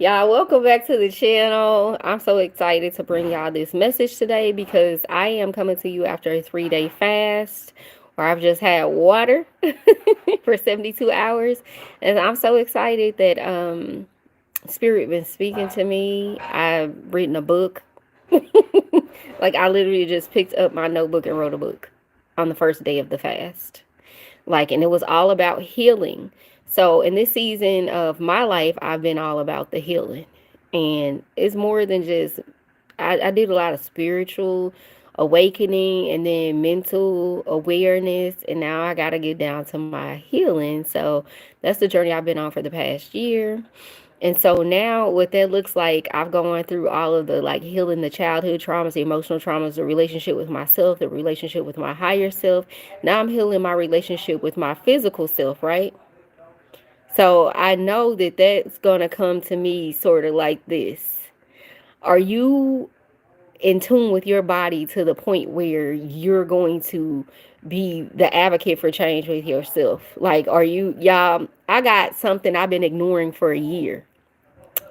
Y'all, welcome back to the channel. I'm so excited to bring y'all this message today because I am coming to you after a 3-day fast where I've just had water for 72 hours. And I'm so excited that Spirit been speaking to me. I've written a book. Like I literally just picked up my notebook and wrote a book on the first day of the fast. And it was all about healing. So in this season of my life, I've been all about the healing. And it's more than just, I did a lot of spiritual awakening and then mental awareness. And now I got to get down to my healing. So that's the journey I've been on for the past year. And so now what that looks like, I've gone through all of the healing the childhood traumas, the emotional traumas, the relationship with myself, the relationship with my higher self. Now I'm healing my relationship with my physical self, right? So I know that that's going to come to me sort of like this. Are you in tune with your body to the point where you're going to be the advocate for change with yourself? Are you, y'all? I got something I've been ignoring for a year.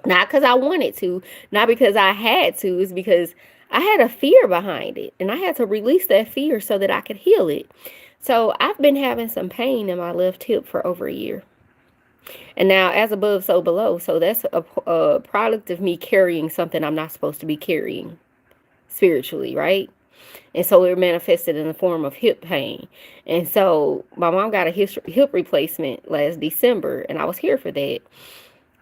Not because I wanted to, not because I had to, it's because I had a fear behind it. And I had to release that fear so that I could heal it. So I've been having some pain in my left hip for over a year. And now, as above, so below. So that's a product of me carrying something I'm not supposed to be carrying spiritually, right? And so it manifested in the form of hip pain. And so my mom got a hip replacement last December, and I was here for that.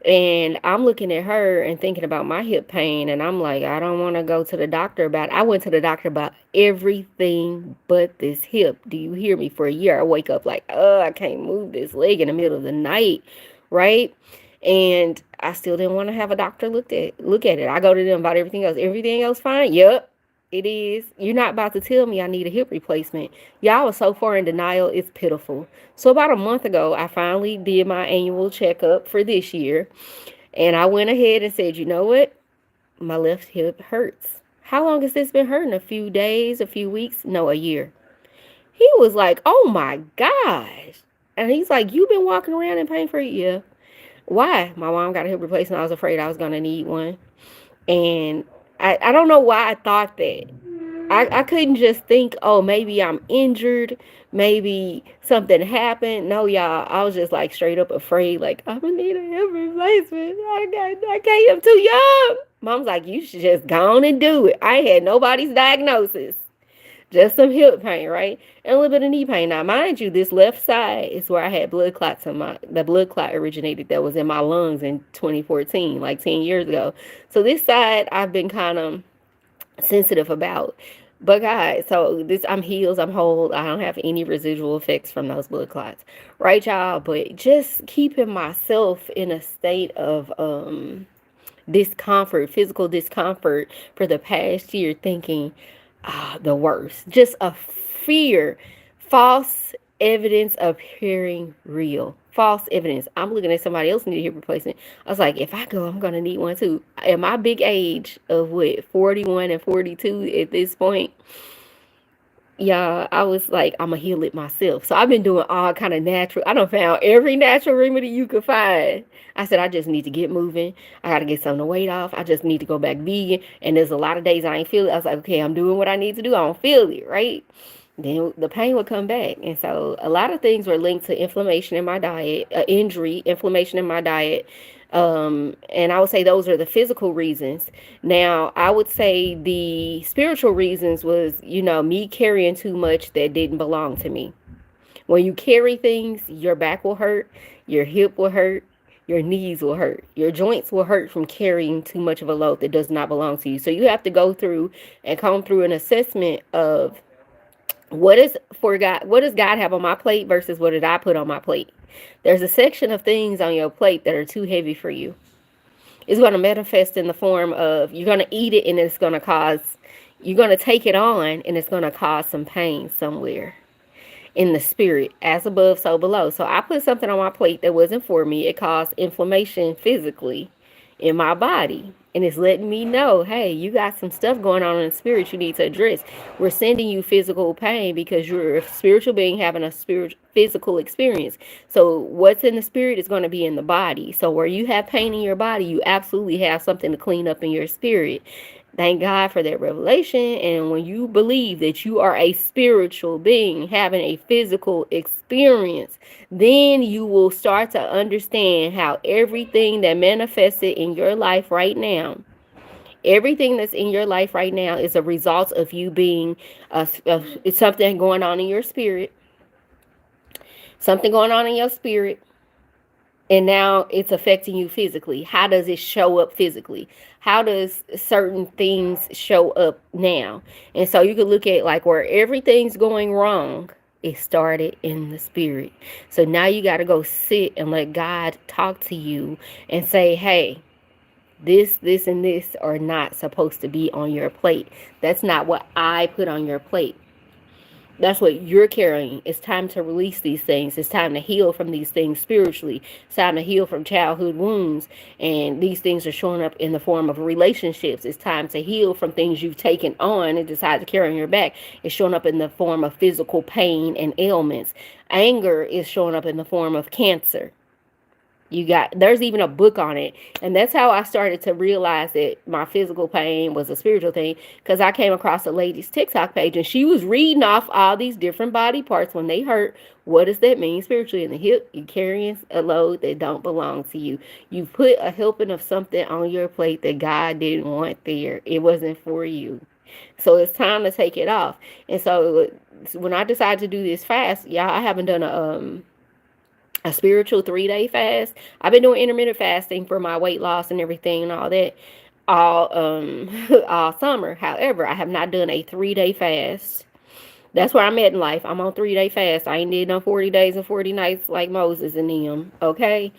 And I'm looking at her and thinking about my hip pain, and I'm like, I don't want to go to the doctor about it. I went to the doctor about everything but this hip. Do you hear me? For a year, I wake up like, oh, I can't move this leg in the middle of the night, right? And I still didn't want to have a doctor look at it. I go to them about everything else. Everything else fine? Yep. It is. You're not about to tell me I need a hip replacement. Y'all was so far in denial, it's pitiful. So about a month ago, I finally did my annual checkup for this year. And I went ahead and said, you know what? My left hip hurts. How long has this been hurting? A few days, a few weeks? No, a year. He was like, oh my gosh. And he's like, you've been walking around in pain for a year. Why? My mom got a hip replacement. I was afraid I was going to need one. And I don't know why I thought that. I couldn't just think, oh, maybe I'm injured. Maybe something happened. No, y'all. I was just straight up afraid. I'm going to need a hip replacement. I can't. I'm too young. Mom's like, you should just go on and do it. I ain't had nobody's diagnosis. Just some hip pain, right? And a little bit of knee pain. Now, mind you, this left side is where I had blood clots in the blood clot originated that was in my lungs in 2014, like 10 years ago. So this side I've been kind of sensitive about. But guys, so this, I'm healed, I'm whole. I don't have any residual effects from those blood clots. Right, y'all? But just keeping myself in a state of discomfort, physical discomfort for the past year, thinking, the worst. Just a fear. False evidence appearing real. False evidence. I'm looking at somebody else need a hip replacement. I was like, if I go, I'm going to need one too. At my big age of 41 and 42 at this point, yeah, I was like, I'm going to heal it myself. So I've been doing all kind of natural. I done found every natural remedy you could find. I said, I just need to get moving. I got to get some of the weight off. I just need to go back vegan. And there's a lot of days I ain't feel it. I was like, okay, I'm doing what I need to do. I don't feel it, right? Then the pain would come back. And so a lot of things were linked to inflammation in my diet, injury, inflammation in my diet. And I would say those are the physical reasons. Now, I would say the spiritual reasons was, me carrying too much that didn't belong to me. When you carry things, your back will hurt, your hip will hurt, your knees will hurt, your joints will hurt from carrying too much of a load that does not belong to you. So you have to go through and come through an assessment of what does God have on my plate versus what did I put on my plate. There's a section of things on your plate that are too heavy for you. It's going to manifest in the form of you're going to eat it and you're going to take it on and it's going to cause some pain somewhere in the spirit, as above, so below. So I put something on my plate that wasn't for me. It caused inflammation physically. in my body. And it's letting me know, hey, you got some stuff going on in the spirit you need to address. We're sending you physical pain because you're a spiritual being having a physical experience. So what's in the spirit is going to be in the body. So where you have pain in your body, you absolutely have something to clean up in your spirit. Thank God for that revelation. And when you believe that you are a spiritual being having a physical experience, then you will start to understand how everything that manifested in your life right now, everything that's in your life right now is a result of you being it's something going on in your spirit, something going on in your spirit, and now it's affecting you physically. How does it show up physically? How does certain things show up now? And so you could look at like where everything's going wrong, it started in the spirit. So now you got to go sit and let God talk to you and say, hey, this and this are not supposed to be on your plate. That's not what I put on your plate. That's what you're carrying. It's time to release these things. It's time to heal from these things spiritually. It's time to heal from childhood wounds. And these things are showing up in the form of relationships. It's time to heal from things you've taken on and decided to carry on your back. It's showing up in the form of physical pain and ailments. Anger is showing up in the form of cancer. There's even a book on it. And that's how I started to realize that my physical pain was a spiritual thing, because I came across a lady's TikTok page and she was reading off all these different body parts when they hurt. What does that mean spiritually? In the hip, you're carrying a load that don't belong to you. You put a helping of something on your plate that God didn't want there. It wasn't for you. So it's time to take it off. And so when I decided to do this fast, y'all, I haven't done a spiritual 3-day fast. I've been doing intermittent fasting for my weight loss and everything and all that all summer. However, I have not done a 3-day fast. That's where I'm at in life. I'm on 3-day fast. I ain't did no 40 days and 40 nights like Moses and them. Okay.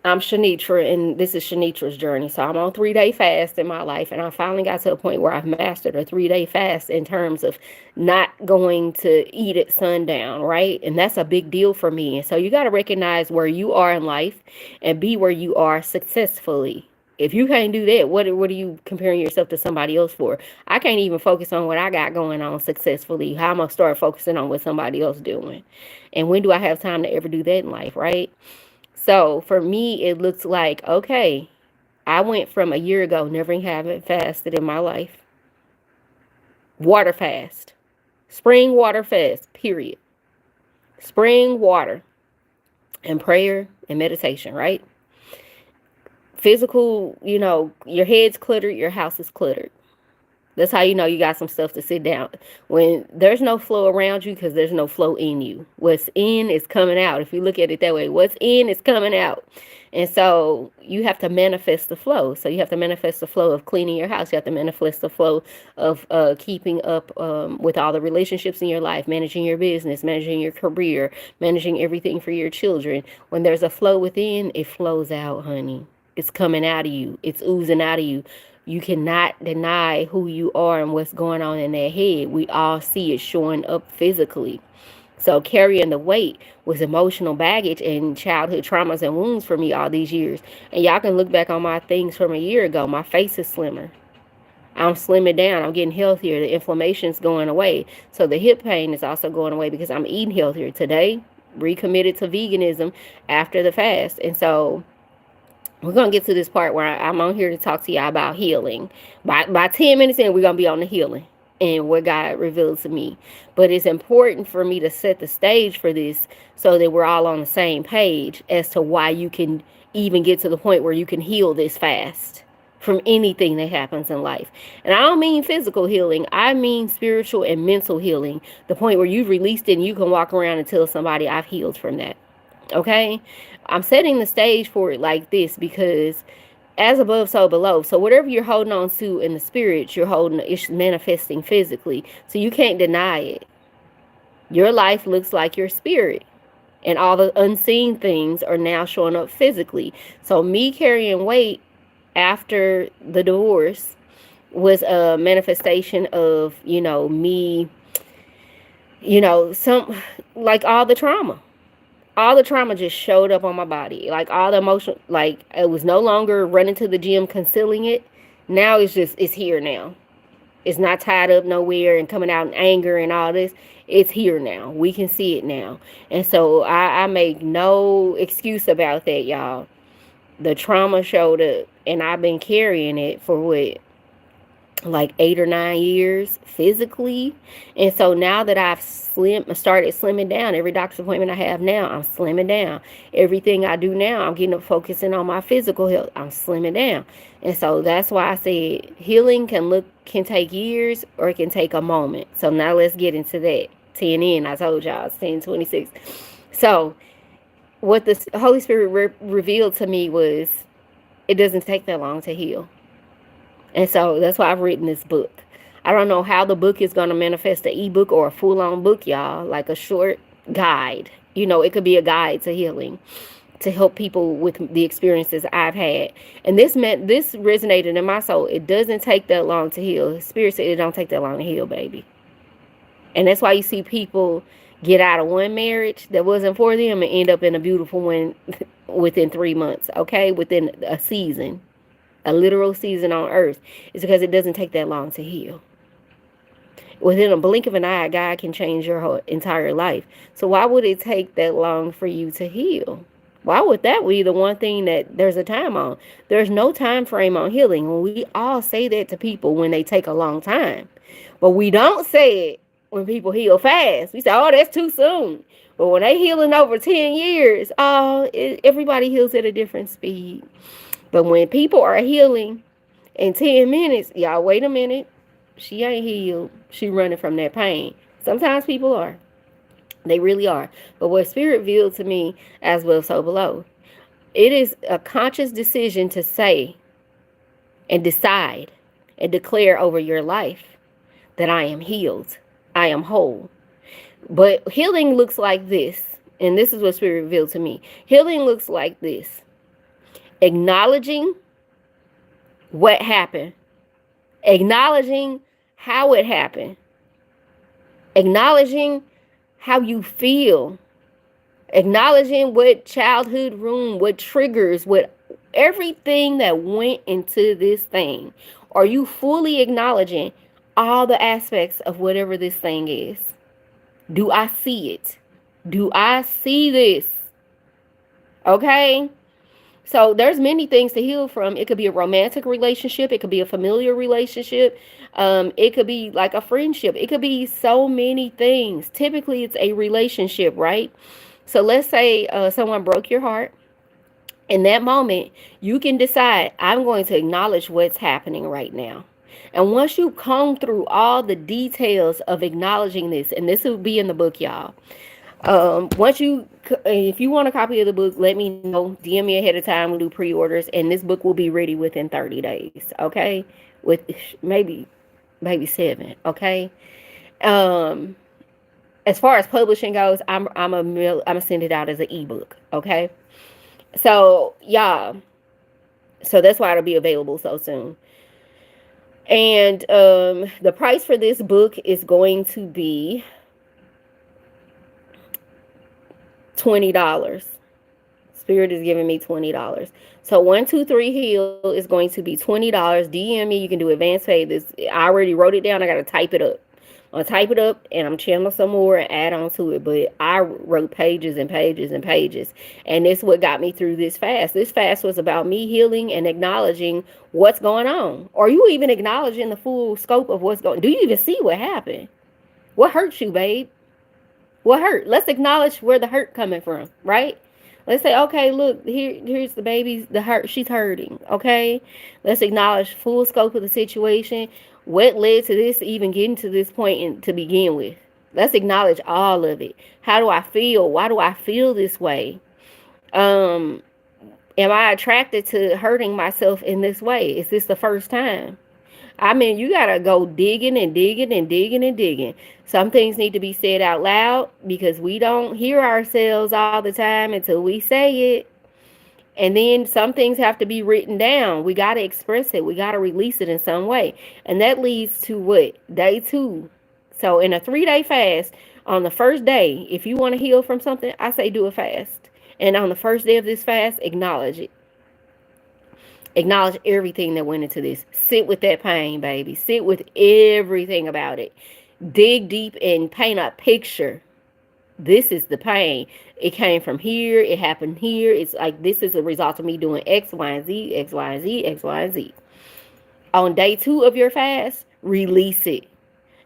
I'm Shanitra, and this is Shanitra's journey. So I'm on 3-day fast in my life, and I finally got to a point where I've mastered a 3-day fast in terms of not going to eat at sundown, right? And that's a big deal for me. And so you got to recognize where you are in life and be where you are successfully. If you can't do that, what are you comparing yourself to somebody else for? I can't even focus on what I got going on successfully. How am I start focusing on what somebody else doing? And when do I have time to ever do that in life, right? So for me, it looks like, okay, I went from a year ago never having fasted in my life. Water fast. Spring water fast, period. Spring water and prayer and meditation, right? Physical, your head's cluttered, your house is cluttered. That's how you know you got some stuff to sit down. When there's no flow around you, because there's no flow in you. What's in is coming out. If you look at it that way, what's in is coming out. And so you have to manifest the flow. So you have to manifest the flow of cleaning your house. You have to manifest the flow of keeping up with all the relationships in your life, managing your business, managing your career, managing everything for your children. When there's a flow within, it flows out, honey. It's coming out of you. It's oozing out of you. You cannot deny who you are and what's going on in their head. We all see it showing up physically. So carrying the weight was emotional baggage and childhood traumas and wounds for me all these years. And y'all can look back on my things from a year ago. My face is slimmer. I'm slimming down. I'm getting healthier. The inflammation's going away. So the hip pain is also going away because I'm eating healthier. Today, recommitted to veganism after the fast. And so we're going to get to this part where I'm on here to talk to y'all about healing. By 10 minutes in, we're going to be on the healing and what God revealed to me. But it's important for me to set the stage for this so that we're all on the same page as to why you can even get to the point where you can heal this fast from anything that happens in life. And I don't mean physical healing. I mean spiritual and mental healing. The point where you've released it and you can walk around and tell somebody, I've healed from that. Okay? I'm setting the stage for it like this because as above, so below. So whatever you're holding on to in the spirit, it's manifesting physically. So you can't deny it. Your life looks like your spirit. And all the unseen things are now showing up physically. So me carrying weight after the divorce was a manifestation of, me, some like all the trauma. all the trauma just showed up on my body. Like all the emotion, like it was no longer running to the gym, concealing it. Now it's here now. It's not tied up nowhere and coming out in anger and all this. It's here now. We can see it now. And so I make no excuse about that, y'all. The trauma showed up, and I've been carrying it for what, like 8 or 9 years physically. And so now that I've started slimming down, every doctor's appointment I have now, I'm slimming down. Everything I do now, I'm getting up focusing on my physical health, I'm slimming down. And so that's why I said healing can take years, or it can take a moment. So now let's get into that. 10 in, I told y'all it's 10:26. So what the Holy Spirit revealed to me was, it doesn't take that long to heal. And so that's why I've written this book. I don't know how the book is going to manifest, an ebook or a full-on book, y'all, like a short guide. It could be a guide to healing, to help people with the experiences I've had. And this resonated in my soul. It doesn't take that long to heal. Spirit said it don't take that long to heal, baby. And that's why you see people get out of one marriage that wasn't for them and end up in a beautiful one within 3 months, okay? Within a season, a literal season on earth. It's because it doesn't take that long to heal. Within a blink of an eye, God can change your whole entire life. So why would it take that long for you to heal? Why would that be the one thing that there's a time on? There's no time frame on healing. We all say that to people when they take a long time. But we don't say it when people heal fast. We say, oh, that's too soon. But when they healing over 10 years, everybody heals at a different speed. But when people are healing in 10 minutes, y'all, wait a minute. She ain't healed. She running from that pain. Sometimes people are. They really are. But what Spirit revealed to me, as well so below, it is a conscious decision to say and decide and declare over your life that I am healed. I am whole. But healing looks like this. And this is what Spirit revealed to me. Healing looks like this. Acknowledging what happened. Acknowledging how it happened. Acknowledging how you feel. Acknowledging what childhood wound, what triggers, what everything that went into this thing. Are you fully acknowledging all the aspects of whatever this thing is? Do I see it? Do I see this? Okay? So there's many things to heal from. It could be a romantic relationship. It could be a familiar relationship. It could be like a friendship. It could be so many things. Typically, it's a relationship, right? So let's say someone broke your heart. In that moment, you can decide, I'm going to acknowledge what's happening right now. And once you comb through all the details of acknowledging this, and this will be in the book, y'all. If you want a copy of the book, let me know. DM me ahead of time. We'll do pre-orders, and this book will be ready within 30 days. Okay, with maybe 7. Okay. As far as publishing goes, I'm gonna send it out as an ebook. Okay. So y'all, so that's why it'll be available so soon. And the price for this book is going to be $20. Spirit is giving me $20. So 123 Heal is going to be $20. DM me. You can do advance pay. This I already wrote it down. I got to type it up. I'm going to type it up and I'm channeling some more and add on to it. But I wrote pages and pages and pages. And this is what got me through this fast. This fast was about me healing and acknowledging what's going on. Are you even acknowledging the full scope of what's going on? Do you even see what happened? What hurt you, babe? What hurt? Let's acknowledge where the hurt coming from, right? Let's say, okay, look, here's the baby's the hurt. She's hurting. Okay, let's acknowledge full scope of the situation. What led to this even getting to this point to begin with? Let's acknowledge all of it. How do I feel? Why do I feel this way? Am I attracted to hurting myself in this way? Is this the first time? I mean, you got to go digging and digging and digging and digging. Some things need to be said out loud because we don't hear ourselves all the time until we say it. And then some things have to be written down. We got to express it. We got to release it in some way. And that leads to what? Day 2. So in a 3-day fast, On the first day, if you want to heal from something, I say do a fast. And on the first day of this fast, acknowledge it. Acknowledge everything that went into this. Sit with that pain, baby. Sit with everything about it. Dig deep and paint a picture. This is the pain. It came from here. It happened here. It's like this is a result of me doing X, Y, and Z, X, Y, and Z, X, Y, and Z. On day 2 of your fast, release it.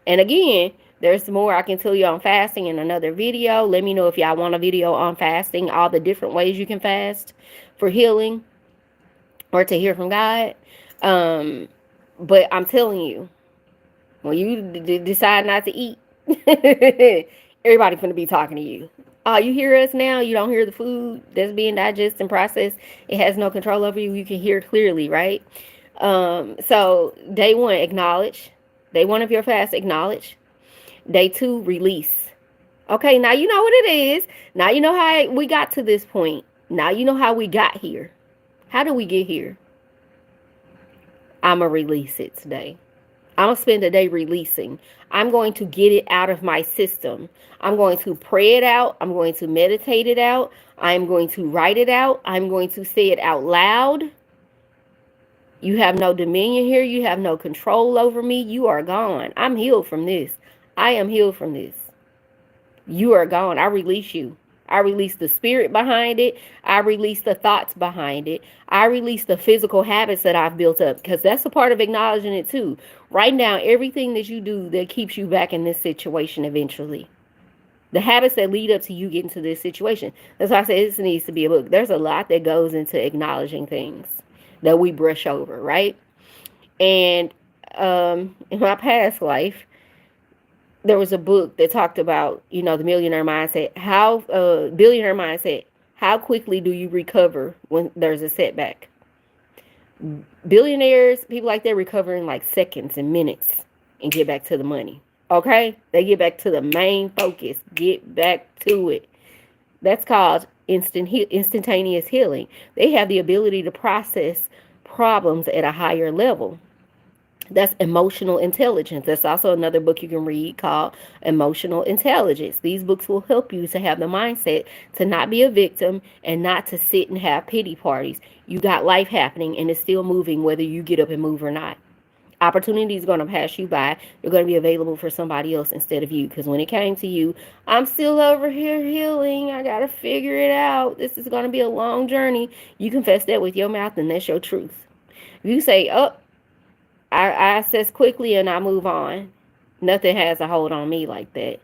And again, there's more I can tell you on fasting in another video. Let me know if y'all want a video on fasting, all the different ways you can fast for healing or to hear from God. But I'm telling you, when you decide not to eat, everybody finna be talking to you. Oh, you hear us now? You don't hear the food that's being digested and processed. It has no control over you. You can hear clearly, right? So day 1, acknowledge. Day 1 of your fast, acknowledge. Day 2, release. Okay, now you know what it is. Now you know how we got to this point. Now you know how we got here. How do we get here? I'm going to release it today. I'm going to spend the day releasing. I'm going to get it out of my system. I'm going to pray it out. I'm going to meditate it out. I'm going to write it out. I'm going to say it out loud. You have no dominion here. You have no control over me. You are gone. I'm healed from this. I am healed from this. You are gone. I release you. I release the spirit behind it. I release the thoughts behind it. I release the physical habits that I've built up, because that's a part of acknowledging it too. Write down everything that you do that keeps you back in this situation eventually. The habits that lead up to you getting to this situation. That's why I say this needs to be a book. There's a lot that goes into acknowledging things that we brush over, right? And in my past life, there was a book that talked about, the millionaire mindset. Billionaire mindset. How quickly do you recover when there's a setback? Billionaires, people like that, recover in like seconds and minutes and get back to the money. Okay? They get back to the main focus. Get back to it. That's called instantaneous healing. They have the ability to process problems at a higher level. That's emotional intelligence. That's also another book you can read called Emotional Intelligence. These books will help you to have the mindset to not be a victim and not to sit and have pity parties. You got life happening and it's still moving whether you get up and move or not. Opportunity is going to pass you by. They're going to be available for somebody else instead of you. Because when it came to you, I'm still over here healing. I got to figure it out. This is going to be a long journey. You confess that with your mouth and that's your truth. If you say, I assess quickly and I move on. Nothing has a hold on me like that.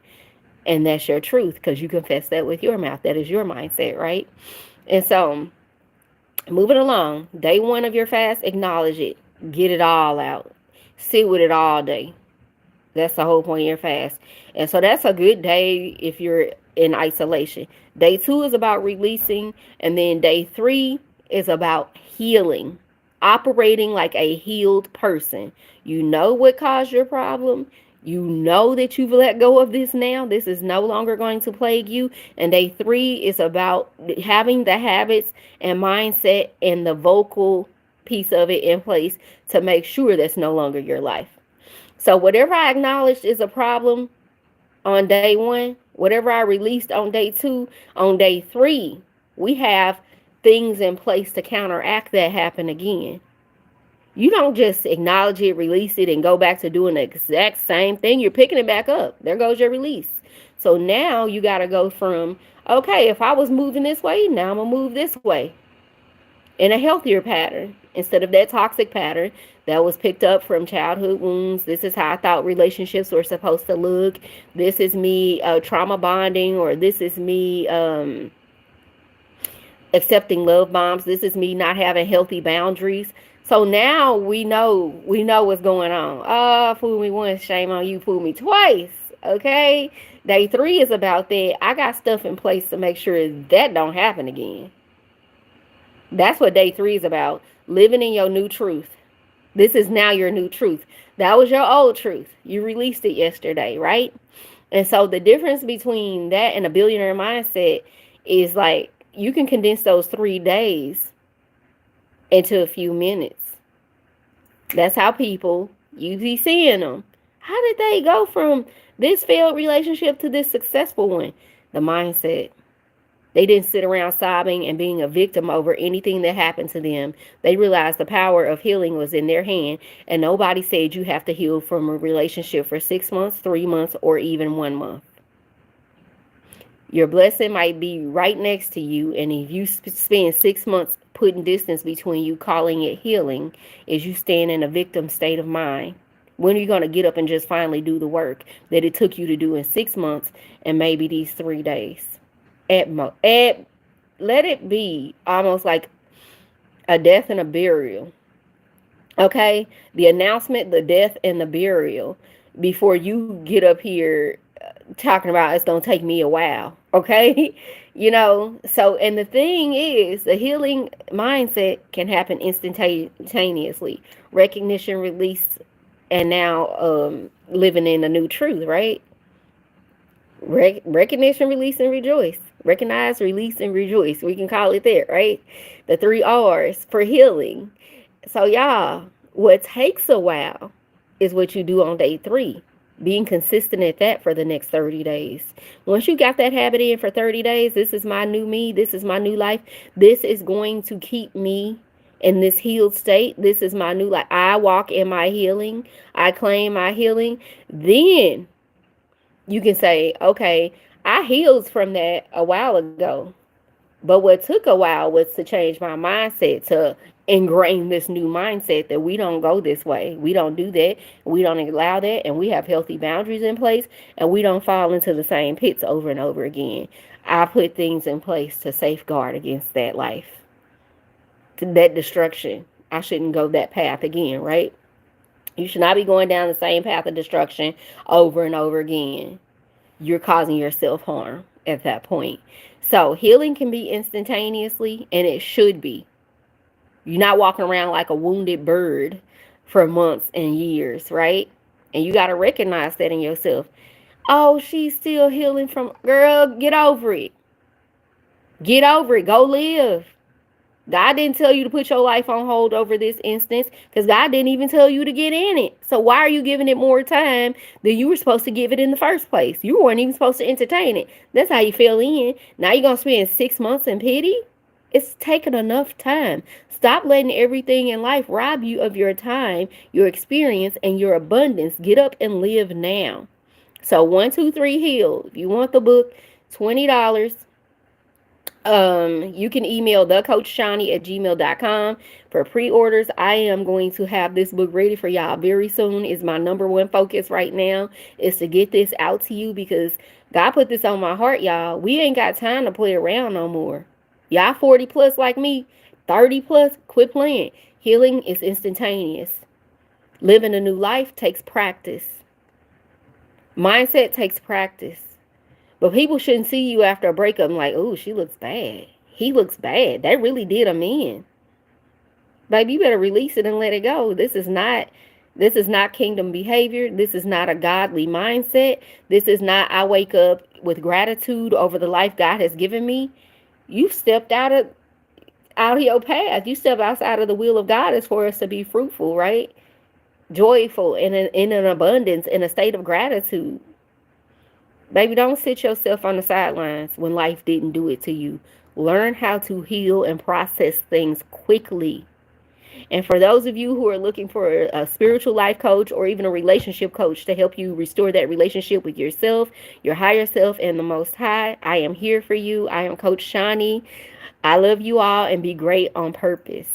And that's your truth because you confess that with your mouth. That is your mindset, right? And so, moving along, day 1 of your fast, acknowledge it. Get it all out. Sit with it all day. That's the whole point of your fast. And so that's a good day if you're in isolation. Day 2 is about releasing. And then day 3 is about healing. Operating like a healed person. You know what caused your problem. You know that you've let go of this now. This is no longer going to plague you. And day 3 is about having the habits and mindset and the vocal piece of it in place to make sure that's no longer your life. So whatever I acknowledged is a problem on day 1, whatever I released on day 2, on day 3, we have things in place to counteract that happen again. You don't just acknowledge it, release it, and go back to doing the exact same thing. You're picking it back up. There goes your release. So now you got to go from, okay, if I was moving this way, now I'm going to move this way in a healthier pattern instead of that toxic pattern that was picked up from childhood wounds. This is how I thought relationships were supposed to look. This is me trauma bonding, or this is me accepting love bombs. This is me not having healthy boundaries. So now we know what's going on. Oh, fool me once, shame on you, fool me twice. Okay? Day 3 is about that. I got stuff in place to make sure that don't happen again. That's what day 3 is about. Living in your new truth. This is now your new truth. That was your old truth. You released it yesterday, right? And so the difference between that and a billionaire mindset is like, you can condense those 3 days into a few minutes. That's how people, you be seeing them. How did they go from this failed relationship to this successful one. The mindset. They didn't sit around sobbing and being a victim over anything that happened to them. They realized the power of healing was in their hand, and nobody said you have to heal from a relationship for 6 months, 3 months, or even 1 month. Your blessing might be right next to you, and if you spend 6 months putting distance between you, calling it healing, is you staying in a victim state of mind. When are you going to get up and just finally do the work that it took you to do in 6 months and maybe these 3 days? Let it be almost like a death and a burial. Okay? The announcement, the death, and the burial before you get up here talking about it's going to take me a while. Okay? So, and the thing is, the healing mindset can happen instantaneously. Recognition, release, and now living in a new truth, right? Recognition, release, and rejoice. Recognize, release, and rejoice. We can call it that, right? The 3 R's for healing. So, y'all, what takes a while is what you do on day 3. Being consistent at that for the next 30 days. Once you got that habit in for 30 days, this is my new me. This is my new life. This is going to keep me in this healed state. This is my new life. I walk in my healing. I claim my healing. Then you can say, okay, I healed from that a while ago. But what took a while was to change my mindset, to ingrain this new mindset that we don't go this way. We don't do that. We don't allow that. And we have healthy boundaries in place. And we don't fall into the same pits over and over again. I put things in place to safeguard against that life, to that destruction. I shouldn't go that path again, right? You should not be going down the same path of destruction over and over again. You're causing yourself harm at that point. So healing can be instantaneously, and it should be. You're not walking around like a wounded bird for months and years, right? And you got to recognize that in yourself. Oh, she's still healing from, girl, get over it. Get over it. Go live. God didn't tell you to put your life on hold over this instance, because God didn't even tell you to get in it. So why are you giving it more time than you were supposed to give it in the first place? You weren't even supposed to entertain it. That's how you fell in. Now you're going to spend 6 months in pity? It's taken enough time. Stop letting everything in life rob you of your time, your experience, and your abundance. Get up and live now. So 1, 2, 3 heal. If you want the book, $20. You can email thecoachshoni@gmail.com for pre-orders. I am going to have this book ready for y'all very soon. Is my number one focus right now, is to get this out to you, because God put this on my heart, y'all. We ain't got time to play around no more. Y'all 40 plus like me, 30 plus, quit playing. Healing is instantaneous. Living a new life takes practice. Mindset takes practice. But people shouldn't see you after a breakup and like, oh, she looks bad. He looks bad. That really did him in. Baby, you better release it and let it go. This is not kingdom behavior. This is not a godly mindset. This is not, I wake up with gratitude over the life God has given me. You stepped out of your path. You step outside of the will of God is for us to be fruitful, right? Joyful, in an abundance, in a state of gratitude. Baby, don't sit yourself on the sidelines when life didn't do it to you. Learn how to heal and process things quickly. And for those of you who are looking for a spiritual life coach or even a relationship coach to help you restore that relationship with yourself, your higher self, and the Most High, I am here for you. I am Coach Shoni. I love you all, and be great on purpose.